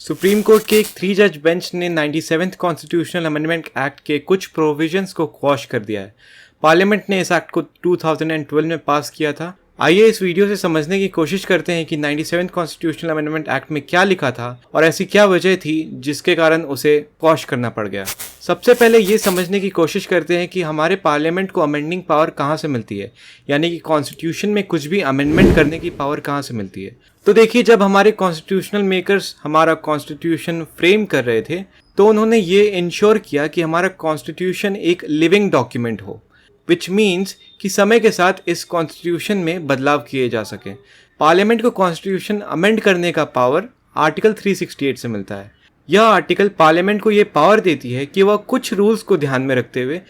Supreme court के एक 3 जज बेंच ने 97th कॉन्स्टिट्यूशनल अमेंडमेंट एक्ट के कुछ प्रोविजंस को क्वॉश कर दिया है। पार्लियामेंट ने इस एक्ट को 2012 में पास किया था। आइए इस वीडियो से समझने की कोशिश करते हैं कि 97th कॉन्स्टिट्यूशनल अमेंडमेंट एक्ट में क्या लिखा था और ऐसी क्या वजह थी जिसके कारण उसे क्वॉश करना पड़ गया। सबसे पहले ये समझने की कोशिश करते हैं कि हमारे पार्लियामेंट को अमेंडिंग पावर कहाँ से मिलती है, यानी कि कॉन्स्टिट्यूशन में कुछ भी अमेंडमेंट करने की पावर कहाँ से मिलती है। तो देखिए, जब हमारे कॉन्स्टिट्यूशनल मेकर्स हमारा कॉन्स्टिट्यूशन फ्रेम कर रहे थे तो उन्होंने ये इंश्योर किया कि हमारा कॉन्स्टिट्यूशन एक लिविंग डॉक्यूमेंट हो, विच मीन्स कि समय के साथ इस कॉन्स्टिट्यूशन में बदलाव किए जा सकें। पार्लियामेंट को कॉन्स्टिट्यूशन अमेंड करने का पावर आर्टिकल 368 से मिलता है। यह आर्टिकल पार्लियामेंट को ये पावर देती है कि वह कुछ रूल्स को ध्यान में रखते हुए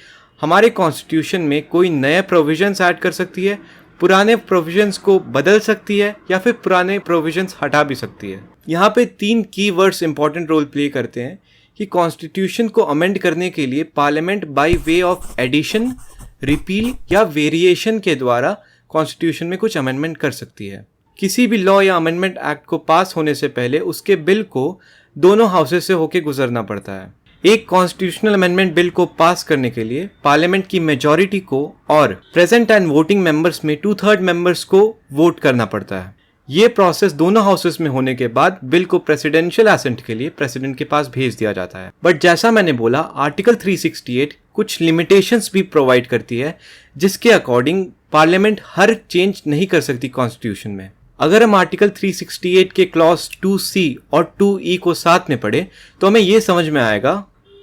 हमारे कॉन्स्टिट्यूशन में कोई नए प्रोविजंस ऐड कर सकती है, पुराने प्रोविजंस को बदल सकती है या फिर पुराने प्रोविजंस हटा भी सकती है। यहाँ पे 3 की वर्ड्स इंपॉर्टेंट रोल प्ले करते हैं कि कॉन्स्टिट्यूशन को अमेंड करने के लिए parliament by way of addition, repeal या वेरिएशन के द्वारा कॉन्स्टिट्यूशन में कुछ अमेंडमेंट कर सकती है। किसी भी लॉ या अमेंडमेंट एक्ट को पास होने से पहले उसके बिल को दोनों हाउसेस से होकर गुजरना पड़ता है। एक कॉन्स्टिट्यूशनल अमेंडमेंट बिल को पास करने के लिए पार्लियामेंट की मेजॉरिटी को और प्रेजेंट एंड वोटिंग मेंबर्स में 2/3 मेंबर्स को वोट करना पड़ता है। ये प्रोसेस दोनों हाउसेस में होने के बाद बिल को प्रेसिडेंशियल एसेंट के लिए प्रेसिडेंट के पास भेज दिया जाता है। बट जैसा मैंने बोला, आर्टिकल 368 कुछ लिमिटेशंस भी प्रोवाइड करती है जिसके अकॉर्डिंग पार्लियामेंट हर चेंज नहीं कर सकती कॉन्स्टिट्यूशन में। अगर हम आर्टिकल 368 के क्लॉज 2C और 2E को साथ में पढ़े तो हमें ये समझ में आएगा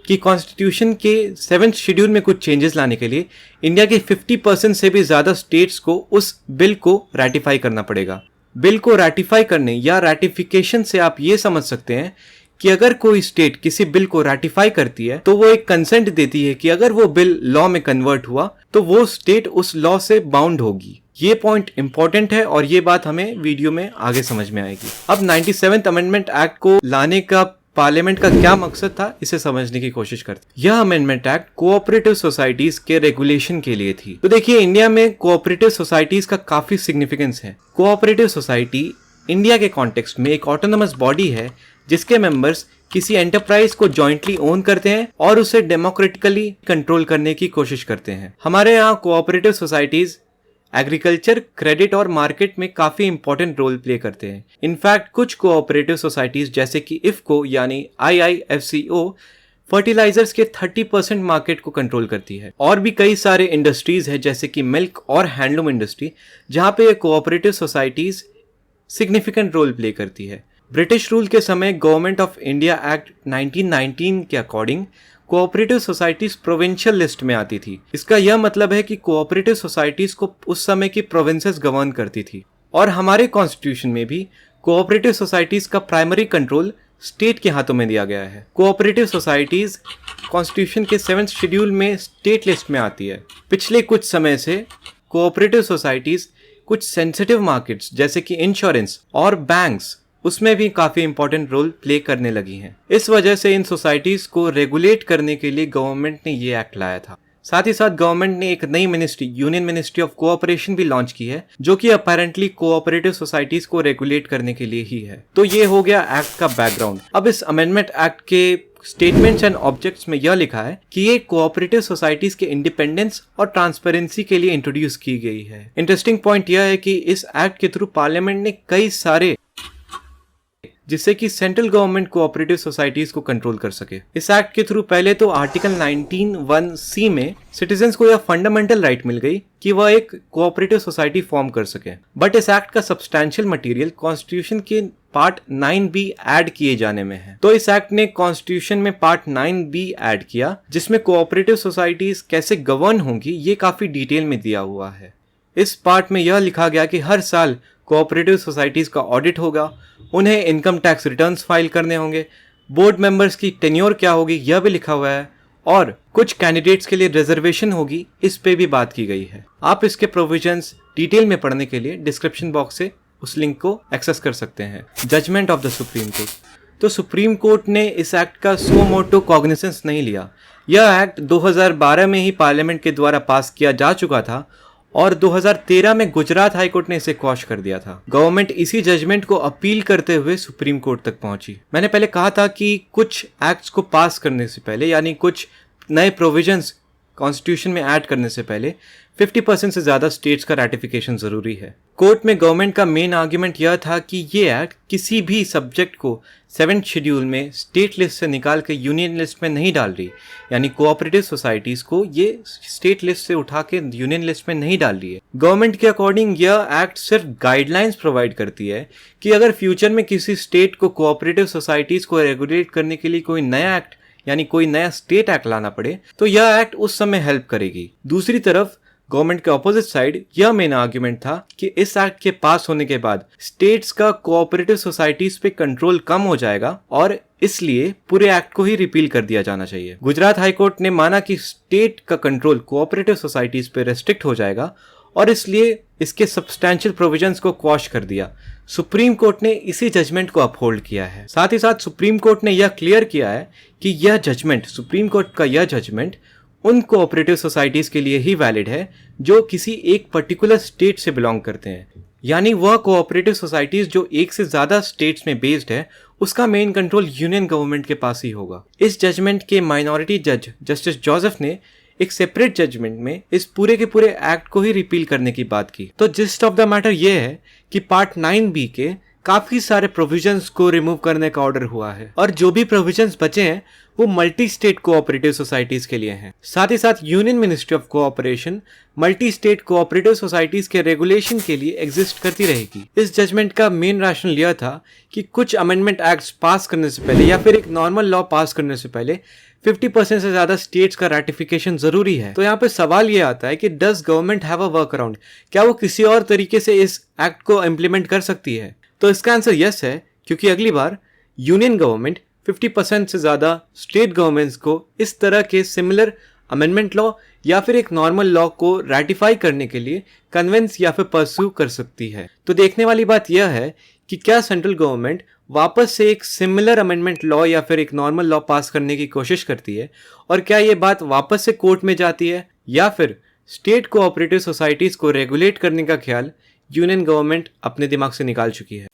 कि कॉन्स्टिट्यूशन के 7th शेड्यूल में कुछ चेंजेस लाने के लिए इंडिया के 50% से भी ज़्यादा स्टेट्स को उस बिल को रैटिफाई करना पड़ेगा। बिल को रैटिफाई करने या रैटिफिकेशन से आप ये समझ सकते हैं कि अगर कोई स्टेट किसी बिल को रैटिफाई करती है तो वो एक कंसेंट देती है कि अगर वो बिल लॉ में कन्वर्ट हुआ तो वो स्टेट उस लॉ से बाउंड होगी। ये पॉइंट इंपॉर्टेंट है और ये बात हमें वीडियो में आगे समझ में आएगी। अब 97th अमेंडमेंट एक्ट को लाने का पार्लियामेंट का क्या मकसद था, इसे समझने की कोशिश करते हैं। यह अमेंडमेंट एक्ट कोऑपरेटिव सोसाइटीज के रेगुलेशन के लिए थी। तो देखिए, इंडिया में कोऑपरेटिव सोसाइटीज का काफी सिग्निफिकेंस है। कोऑपरेटिव सोसाइटी इंडिया के कॉन्टेक्स्ट में एक ऑटोनोमस बॉडी है जिसके मेंबर्स किसी एंटरप्राइज को जॉइंटली ओन करते हैं और उसे डेमोक्रेटिकली कंट्रोल करने की कोशिश करते हैं। हमारे यहाँ कोऑपरेटिव सोसाइटीज एग्रीकल्चर, क्रेडिट और मार्केट में काफी इंपॉर्टेंट रोल प्ले करते हैं। इनफैक्ट कुछ कोऑपरेटिव सोसाइटीज जैसे कि इफको यानी IIFCO फर्टिलाइजर्स के 30% मार्केट को कंट्रोल करती है। और भी कई सारे इंडस्ट्रीज है जैसे कि मिल्क और हैंडलूम इंडस्ट्री, जहां पे ये cooperative societies significant role play करती है। ब्रिटिश रूल के समय गवर्नमेंट ऑफ इंडिया एक्ट 1919 के according cooperative societies provincial list में आती थी। इसका यह मतलब है कि कोऑपरेटिव सोसाइटीज को उस समय की प्रोविंसेस गवर्न करती थी। और हमारे कॉन्स्टिट्यूशन में भी कोऑपरेटिव सोसाइटीज का प्राइमरी कंट्रोल स्टेट के हाथों में दिया गया है। कोऑपरेटिव सोसाइटीज कॉन्स्टिट्यूशन के 7th शेड्यूल में स्टेट लिस्ट में आती है। पिछले कुछ समय से कोऑपरेटिव सोसाइटीज कुछ सेंसिटिव मार्केट्स जैसे कि इंश्योरेंस और बैंक्स, उसमें भी काफी इंपॉर्टेंट रोल प्ले करने लगी हैं। इस वजह से इन सोसाइटीज को रेगुलेट करने के लिए गवर्नमेंट ने ये एक्ट लाया था। साथ ही साथ गवर्नमेंट ने एक नई ministry, union ministry of cooperation भी लॉन्च की है, जो कि अपेरेंटली कोऑपरेटिव सोसाइटीज को रेगुलेट करने के लिए ही है। तो ये हो गया एक्ट का बैकग्राउंड। अब इस अमेंडमेंट एक्ट के स्टेटमेंट्स एंड ऑब्जेक्ट्स में यह लिखा है कि ये कोऑपरेटिव सोसाइटीज के इंडिपेंडेंस और ट्रांसपेरेंसी के लिए इंट्रोड्यूस की गई है। इंटरेस्टिंग पॉइंट यह है कि इस एक्ट के थ्रू पार्लियामेंट ने कई सारे जिससे कि सेंट्रल गवर्नमेंट कोऑपरेटिव सोसाइटीज को कंट्रोल कर सके। इस एक्ट के थ्रू पहले तो आर्टिकल 19(1)(c) में सिटीजन्स को यह फंडामेंटल राइट मिल गई कि वह एक कोऑपरेटिव सोसाइटी फॉर्म कर सके। बट इस एक्ट का सब्सटैंशियल मटेरियल कॉन्स्टिट्यूशन के पार्ट 9B ऐड किए जाने में है। तो इस एक्ट ने कॉन्स्टिट्यूशन में पार्ट 9B ऐड किया, जिसमें कोऑपरेटिव सोसाइटीज कैसे गवर्न होंगी ये काफी डिटेल में दिया हुआ है। इस पार्ट में यह लिखा गया कि हर साल कोऑपरेटिव सोसाइटीज का ऑडिट होगा, उन्हें इनकम टैक्स रिटर्न्स फाइल करने होंगे, बोर्ड मेंबर्स की टेन्योर क्या होगी यह भी लिखा हुआ है, और कुछ कैंडिडेट्स के लिए रिजर्वेशन होगी, इस पे भी बात की गई है। आप इसके प्रोविजंस डिटेल में पढ़ने के लिए डिस्क्रिप्शन बॉक्स से उस लिंक को एक्सेस कर सकते हैं। Judgement of the Supreme Court. तो सुप्रीम कोर्ट ने इस एक्ट का सो मोटो कॉग्निसेंस नहीं लिया। यह एक्ट 2012 में ही पार्लियामेंट के द्वारा पास किया जा चुका था और 2013 में गुजरात हाई कोर्ट ने इसे क्वॉश कर दिया था। गवर्नमेंट इसी जजमेंट को अपील करते हुए सुप्रीम कोर्ट तक पहुंची। मैंने पहले कहा था कि कुछ एक्ट्स को पास करने से पहले, यानी कुछ नए प्रोविजंस कॉन्स्टिट्यूशन में ऐड करने से पहले 50% से ज़्यादा स्टेट्स का रैटिफिकेशन ज़रूरी है। कोर्ट में गवर्नमेंट का मेन आर्ग्यूमेंट यह था कि ये एक्ट किसी भी सब्जेक्ट को 7th शेड्यूल में स्टेट लिस्ट से निकाल के यूनियन लिस्ट में नहीं डाल रही, यानी कोऑपरेटिव सोसाइटीज़ को ये स्टेट लिस्ट से उठा के यूनियन लिस्ट में नहीं डाल रही है। गवर्नमेंट के अकॉर्डिंग यह एक्ट सिर्फ गाइडलाइंस प्रोवाइड करती है कि अगर फ्यूचर में किसी स्टेट को कोऑपरेटिव सोसाइटीज़ को रेगुलेट करने के लिए कोई नया एक्ट यानी कोई नया स्टेट एक्ट लाना पड़े तो यह एक्ट उस समय हेल्प करेगी। दूसरी तरफ गवर्नमेंट के ऑपोजिट साइड यह मेन आर्ग्यूमेंट था कि इस एक्ट के पास होने के बाद स्टेट्स का कोऑपरेटिव सोसाइटीज पे कंट्रोल कम हो जाएगा और इसलिए पूरे एक्ट को ही रिपील कर दिया जाना चाहिए। गुजरात हाई कोर्ट ने माना कि स्टेट का कंट्रोल कोऑपरेटिव सोसाइटीज पे रेस्ट्रिक्ट हो जाएगा और इसलिए इसके सब्सटैंशियल प्रोविजंस को क्वॉश कर दिया। सुप्रीम कोर्ट ने इसी जजमेंट को अपहोल्ड किया है। साथ ही साथ सुप्रीम कोर्ट ने यह क्लियर किया है कि यह जजमेंट, सुप्रीम कोर्ट का यह जजमेंट उन कोऑपरेटिव सोसाइटीज के लिए ही वैलिड है जो किसी एक पर्टिकुलर स्टेट से बिलोंग करते हैं, यानी वह कोऑपरेटिव सोसाइटीज जो एक से ज्यादा स्टेट्स में बेस्ड है उसका मेन कंट्रोल यूनियन गवर्नमेंट के पास ही होगा। इस जजमेंट के माइनॉरिटी जज जस्टिस जोसेफ ने एक सेपरेट जजमेंट में इस पूरे के पूरे एक्ट को ही रिपील करने की बात की। तो जिस्ट ऑफ द मैटर यह है कि पार्ट 9B के काफी सारे प्रोविजंस को रिमूव करने का ऑर्डर हुआ है और जो भी प्रोविजंस बचे हैं वो मल्टी स्टेट कोऑपरेटिव सोसाइटीज के लिए हैं। साथ ही साथ union ministry of cooperation multi state cooperative societies के रेगुलेशन के लिए एग्जिस्ट करती रहेगी। इस जजमेंट का मेन रैशनल यह था कि कुछ अमेंडमेंट एक्ट्स पास करने से पहले या फिर एक नॉर्मल लॉ पास करने से पहले 50% से ज्यादा स्टेट्स का रैटिफिकेशन जरूरी है। तो यहाँ पे सवाल ये आता है कि does government have a work around, क्या वो किसी और तरीके से इस एक्ट को इम्प्लीमेंट कर सकती है? तो इसका आंसर यस है, क्योंकि अगली बार यूनियन गवर्नमेंट 50% से ज्यादा स्टेट गवर्नमेंट्स को इस तरह के सिमिलर अमेंडमेंट लॉ या फिर एक नॉर्मल लॉ को रैटिफाई करने के लिए कन्विंस या फिर परस्यू कर सकती है। तो देखने वाली बात यह है कि क्या सेंट्रल गवर्नमेंट वापस से एक सिमिलर अमेंडमेंट लॉ या फिर एक नॉर्मल लॉ पास करने की कोशिश करती है और क्या ये बात वापस से कोर्ट में जाती है या फिर स्टेट कोऑपरेटिव सोसाइटीज को रेगुलेट करने का ख्याल यूनियन गवर्नमेंट अपने दिमाग से निकाल चुकी है।